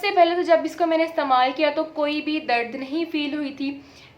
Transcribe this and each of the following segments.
सबसे पहले तो जब इसको मैंने इस्तेमाल किया तो कोई भी दर्द नहीं फील हुई थी,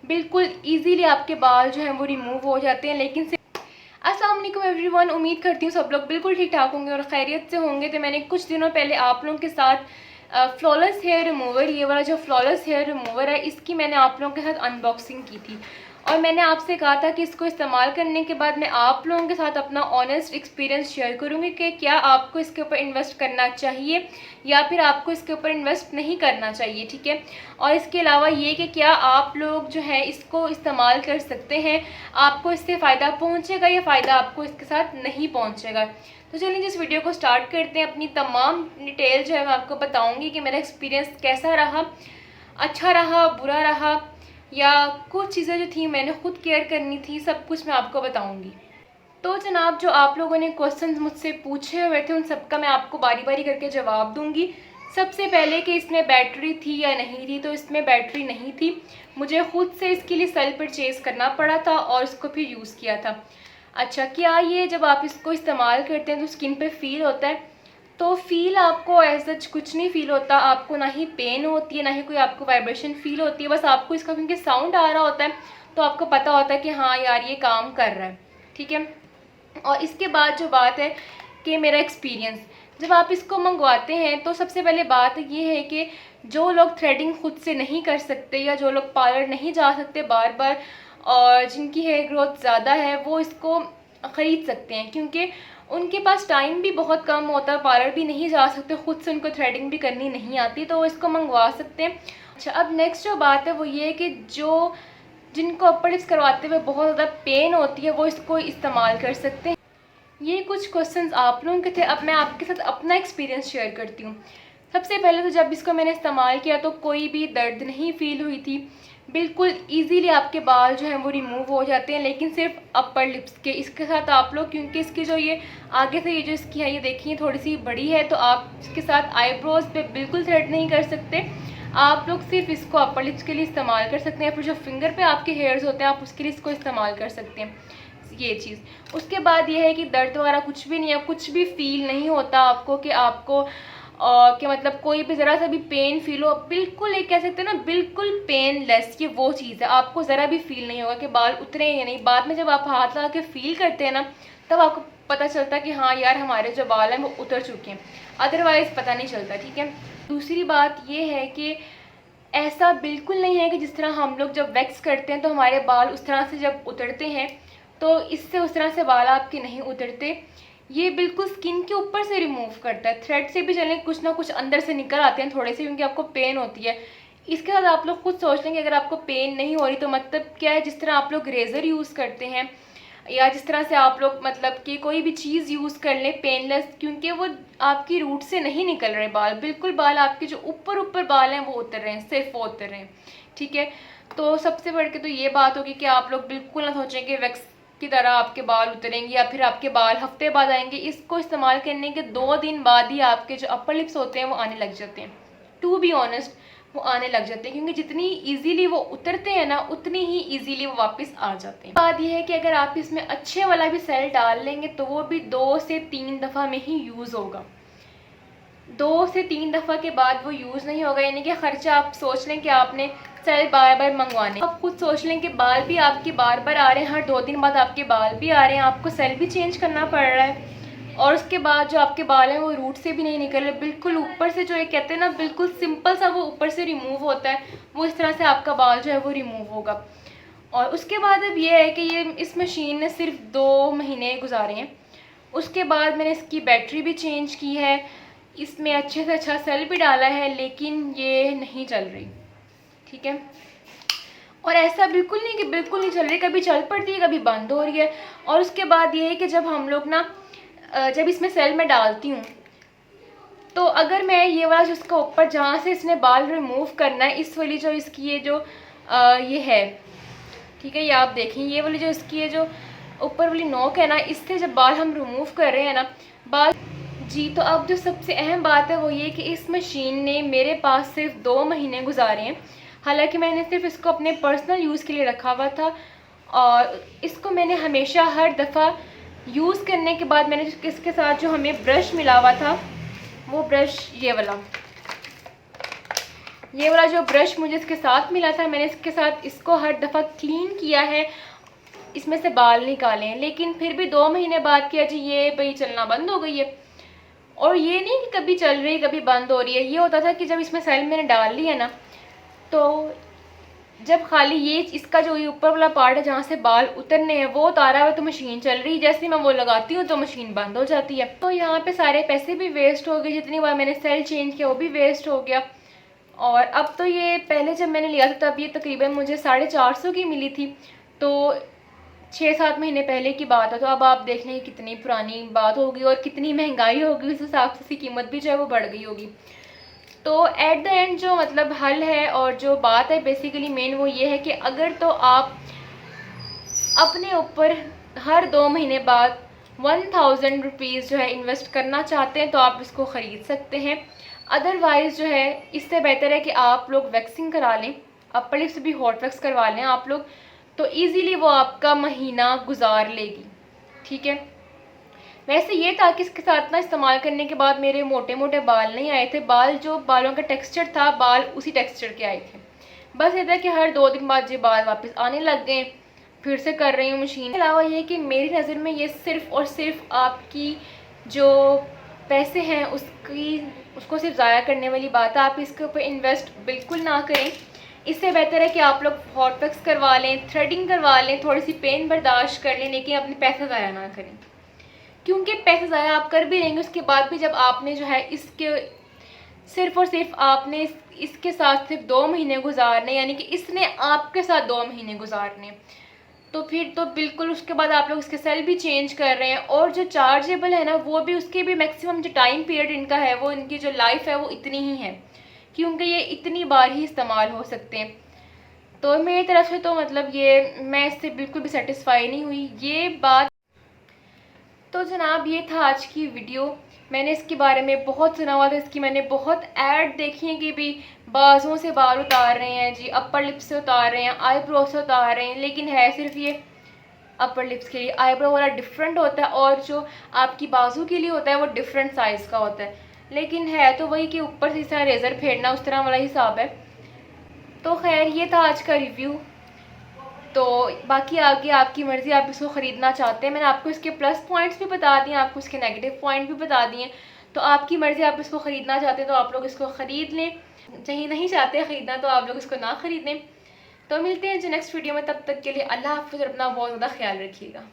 बिल्कुल ईजीली आपके बाल जो हैं वो रिमूव हो जाते हैं। लेकिन अस्सलाम वालेकुम एवरीवन, उम्मीद करती हूँ सब लोग बिल्कुल ठीक ठाक होंगे और खैरियत से होंगे। तो मैंने कुछ दिनों पहले आप लोगों के साथ फ्लॉलेस हेयर रिमूवर, ये वाला जो फ्लॉलेस हेयर रिमूवर है, इसकी मैंने आप लोगों के साथ अनबॉक्सिंग की थी और मैंने आपसे कहा था कि इसको इस्तेमाल करने के बाद मैं आप लोगों के साथ अपना ऑनेस्ट एक्सपीरियंस शेयर करूँगी कि क्या आपको इसके ऊपर इन्वेस्ट करना चाहिए या फिर आपको इसके ऊपर इन्वेस्ट नहीं करना चाहिए, ठीक है। और इसके अलावा ये कि क्या आप लोग जो है इसको इस्तेमाल कर सकते हैं, आपको इससे फ़ायदा पहुँचेगा या फ़ायदा आपको इसके साथ नहीं पहुँचेगा। तो चलिए जिस वीडियो को स्टार्ट करते हैं। अपनी तमाम डिटेल जो है मैं आपको बताऊँगी कि मेरा एक्सपीरियंस कैसा रहा, अच्छा रहा, बुरा रहा, या कुछ चीज़ें जो थी मैंने खुद केयर करनी थी, सब कुछ मैं आपको बताऊंगी। तो जनाब, जो आप लोगों ने क्वेश्चंस मुझसे पूछे हुए थे उन सबका मैं आपको बारी बारी करके जवाब दूंगी। सबसे पहले कि इसमें बैटरी थी या नहीं थी, तो इसमें बैटरी नहीं थी। मुझे खुद से इसके लिए सेल परचेज़ करना पड़ा था और इसको फिर यूज़ किया था। अच्छा, क्या ये जब आप इसको इस्तेमाल करते हैं तो स्किन पर फील होता है? तो फील आपको एज सच कुछ नहीं फील होता, आपको ना ही पेन होती है ना ही कोई आपको वाइब्रेशन फील होती है। बस आपको इसका क्योंकि साउंड आ रहा होता है तो आपको पता होता है कि हाँ यार ये काम कर रहा है, ठीक है। और इसके बाद जो बात है कि मेरा एक्सपीरियंस, जब आप इसको मंगवाते हैं तो सबसे पहले बात ये है कि जो लोग थ्रेडिंग खुद से नहीं कर सकते या जो लोग पार्लर नहीं जा सकते बार बार और जिनकी हेयर ग्रोथ ज़्यादा है, वो इसको ख़रीद सकते हैं क्योंकि उनके पास टाइम भी बहुत कम होता है, पार्लर भी नहीं जा सकते, खुद से उनको थ्रेडिंग भी करनी नहीं आती, तो वो इसको मंगवा सकते हैं। अच्छा, अब नेक्स्ट जो बात है वो ये है कि जो जिनको अपर लिप्स करवाते हुए बहुत ज़्यादा पेन होती है वो इसको इस्तेमाल कर सकते हैं। ये कुछ क्वेश्चंस आप लोगों के थे। अब मैं आपके साथ अपना एक्सपीरियंस शेयर करती हूँ। सबसे पहले तो जब इसको मैंने इस्तेमाल किया तो कोई भी दर्द नहीं फील हुई थी, बिल्कुल इजीली आपके बाल जो हैं वो रिमूव हो जाते हैं, लेकिन सिर्फ अपर लिप्स के। इसके साथ आप लोग, क्योंकि इसकी जो ये आगे से ये जो इसकी है ये देखिए थोड़ी सी बड़ी है, तो आप इसके साथ आईब्रोज पे बिल्कुल थ्रेड नहीं कर सकते। आप लोग सिर्फ इसको अपर लिप्स के लिए इस्तेमाल कर सकते हैं, फिर जो फिंगर पे आपके हेयर्स होते हैं आप उसके लिए इसको इस्तेमाल कर सकते हैं, ये चीज़। उसके बाद ये है कि दर्द वगैरह कुछ भी नहीं है, कुछ भी फील नहीं होता आपको कि आपको कि मतलब कोई भी ज़रा सा भी पेन फील हो, बिल्कुल एक कह सकते हैं ना बिल्कुल पेनलेस, ये वो चीज़ है। आपको ज़रा भी फील नहीं होगा कि बाल उतरे या नहीं। बाद में जब आप हाथ लगा के फील करते हैं ना, तब आपको पता चलता है कि हाँ यार हमारे जो बाल हैं वो उतर चुके हैं, अदरवाइज़ पता नहीं चलता, ठीक है। दूसरी बात ये है कि ऐसा बिल्कुल नहीं है कि जिस तरह हम लोग जब वैक्स करते हैं तो हमारे बाल उस तरह से जब उतरते हैं, तो इससे उस तरह से बाल आपके नहीं उतरते। ये बिल्कुल स्किन के ऊपर से रिमूव करता है। थ्रेड से भी चलें कुछ ना कुछ अंदर से निकल आते हैं थोड़े से, क्योंकि आपको पेन होती है। इसके साथ आप लोग खुद सोच लेंगे अगर आपको पेन नहीं हो रही तो मतलब क्या है, जिस तरह आप लोग रेज़र यूज़ करते हैं या जिस तरह से आप लोग मतलब कि कोई भी चीज़ यूज़ कर लें पेनलेस, क्योंकि वो आपकी रूट से नहीं निकल रहे बाल, बिल्कुल बाल आपके जो ऊपर बाल हैं वो उतर रहे हैं, सिर्फ वो उतर रहे हैं, ठीक है। तो सबसे बढ़ के तो ये बात होगी कि आप लोग बिल्कुल ना सोचें कि वैक्स की तरह आपके बाल उतरेंगे या फिर आपके बाल हफ्ते बाद आएंगे। इसको इस्तेमाल करने के 2 दिन बाद ही आपके जो अपर लिप्स होते हैं वो आने लग जाते हैं, टू बी ऑनेस्ट वो आने लग जाते हैं, क्योंकि जितनी इजीली वो उतरते हैं ना उतनी ही इजीली वो वापस आ जाते हैं। बात यह है कि अगर आप इसमें अच्छे वाला भी सेल डाल लेंगे तो वो भी 2 से 3 दफ़ा में ही यूज़ होगा। 2 से 3 दफ़ा के बाद वो यूज़ नहीं होगा, यानी कि ख़र्चा आप सोच लें कि आपने सेल बार बार मंगवाने, आप खुद सोच लें कि बाल भी आपके बार बार आ रहे हैं, हर 2 दिन बाद आपके बाल भी आ रहे हैं, आपको सेल भी चेंज करना पड़ रहा है और उसके बाद जो आपके बाल हैं वो रूट से भी नहीं निकल रहे, बिल्कुल ऊपर से जो ये कहते हैं ना बिल्कुल सिंपल सा वो ऊपर से रिमूव होता है, वो इस तरह से आपका बाल जो है वो रिमूव होगा। और उसके बाद अब ये है कि ये इस मशीन ने सिर्फ 2 महीने गुजारे हैं। उसके बाद मैंने इसकी बैटरी भी चेंज की है, इसमें अच्छे से अच्छा सेल भी डाला है, लेकिन ये नहीं चल रही, ठीक है। और ऐसा बिल्कुल नहीं कि बिल्कुल नहीं चल रही, कभी चल पड़ती है कभी बंद हो रही है। और उसके बाद ये है कि जब हम लोग ना जब इसमें सेल में डालती हूँ तो अगर मैं ये वाला जो इसका ऊपर जहाँ से इसने बाल रिमूव करना है, इस वाली जो इसकी ये जो ये है, ठीक है, ये आप देखें ये वाली जो इसकी ये जो ऊपर वाली नोक है ना, इससे जब बाल हम रिमूव कर रहे हैं ना बाल जी। तो अब जो सबसे अहम बात है वो ये कि इस मशीन ने मेरे पास सिर्फ 2 महीने गुजारे हैं। हालांकि मैंने सिर्फ इसको अपने पर्सनल यूज़ के लिए रखा हुआ था और इसको मैंने हमेशा हर दफ़ा यूज़ करने के बाद मैंने इसके साथ जो हमें ब्रश मिला हुआ था वो ब्रश ये वाला, ये वाला जो ब्रश मुझे इसके साथ मिला था, मैंने इसके साथ इसको हर दफ़ा क्लीन किया है, इसमें से बाल निकाले हैं। लेकिन फिर भी 2 महीने बाद किया जी ये भाई चलना बंद हो गई है। और ये नहीं कि कभी चल रही कभी बंद हो रही है, ये होता था कि जब इसमें सेल मैंने डाल ली है ना, तो जब खाली ये इसका जो ये ऊपर वाला पार्ट है जहाँ से बाल उतरने हैं वो उतारा हुआ तो मशीन चल रही है, जैसे मैं वो लगाती हूँ तो मशीन बंद हो जाती है। तो यहाँ पे सारे पैसे भी वेस्ट हो गए, जितनी बार मैंने सेल चेंज किया वो भी वेस्ट हो गया। और अब तो ये पहले जब मैंने लिया था तब ये तकरीबन मुझे 450 की मिली थी, तो 6-7 महीने पहले की बात है। तो अब आप देख लें कितनी पुरानी बात होगी और कितनी महंगाई होगी, उस हिसाब से इसकी कीमत भी जो है वो बढ़ गई होगी। तो एट द एंड जो मतलब हल है और जो बात है बेसिकली मेन वो ये है कि अगर तो आप अपने ऊपर हर 2 महीने बाद 1000 रुपीज़ जो है इन्वेस्ट करना चाहते हैं तो आप इसको ख़रीद सकते हैं। अदरवाइज़ जो है इससे बेहतर है कि आप लोग वैक्सिंग करा लें, अपर लिप्स भी हॉट वैक्स करवा लें आप लोग, तो ईज़िली वो आपका महीना गुजार लेगी। ठीक है। वैसे ये था कि इसके साथ ना इस्तेमाल करने के बाद मेरे मोटे मोटे बाल नहीं आए थे, बालों का टेक्सचर था बाल उसी टेक्सचर के आए थे। बस ये था कि हर 2 दिन बाद ये बाल वापस आने लग गए। फिर से कर रही हूँ मशीन। के अलावा ये कि मेरी नज़र में ये सिर्फ़ और सिर्फ आपकी जो पैसे हैं उसको सिर्फ ज़ाया करने वाली बात है। आप इसके ऊपर इन्वेस्ट बिल्कुल ना करें। इससे बेहतर है कि आप लोग हॉट वैक्स करवा लें, थ्रेडिंग करवा लें, थोड़ी सी पेन बर्दाश्त कर लें, लेकिन अपने पैसे ज़ाया ना करें। क्योंकि पैसे ज़ाया आप कर भी लेंगे, उसके बाद भी जब आपने जो है इसके सिर्फ़ और सिर्फ आपने इसके साथ सिर्फ 2 महीने गुजारने, यानी कि इसने आपके साथ 2 महीने गुजारने, तो फिर तो बिल्कुल उसके बाद आप लोग इसके सेल भी चेंज कर रहे हैं। और जो चार्जेबल है ना वो भी उसके भी मैक्सिमम जो टाइम पीरियड इनका है वो इनकी जो लाइफ है वो इतनी ही है, क्योंकि ये इतनी बार ही इस्तेमाल हो सकते हैं। तो मेरी तरफ से तो मतलब ये मैं इससे बिल्कुल भी सेटिस्फाई नहीं हुई ये बात। तो जनाब ये था आज की वीडियो। मैंने इसके बारे में बहुत सुना हुआ था, इसकी मैंने बहुत ऐड देखी है कि भी बाजों से बाल उतार रहे हैं जी, अपर लिप्स से उतार रहे हैं, आईब्रो से उतार रहे हैं, लेकिन है सिर्फ ये अपर लिप्स के लिए। आईब्रो वाला डिफरेंट होता है और जो आपकी बाजू के लिए होता है वो डिफरेंट साइज़ का होता है, लेकिन है तो वही कि ऊपर से इस तरह रेज़र फेरना उस तरह वाला हिसाब है। तो खैर ये था आज का रिव्यू। तो बाकी आगे आपकी मर्ज़ी, आप इसको ख़रीदना चाहते हैं, मैंने आपको इसके प्लस पॉइंट्स भी बता दिए, आपको इसके नेगेटिव पॉइंट भी बता दिए। तो आपकी मर्ज़ी, आप इसको ख़रीदना चाहते हैं तो आप लोग इसको ख़रीद लें, चाहे नहीं चाहते ख़रीदना तो आप लोग इसको ना ख़रीदें। तो मिलते हैं जो नेक्स्ट वीडियो में, तब तक के लिए अल्लाह हाफ़िज़ और अपना बहुत ज़्यादा ख्याल रखिएगा।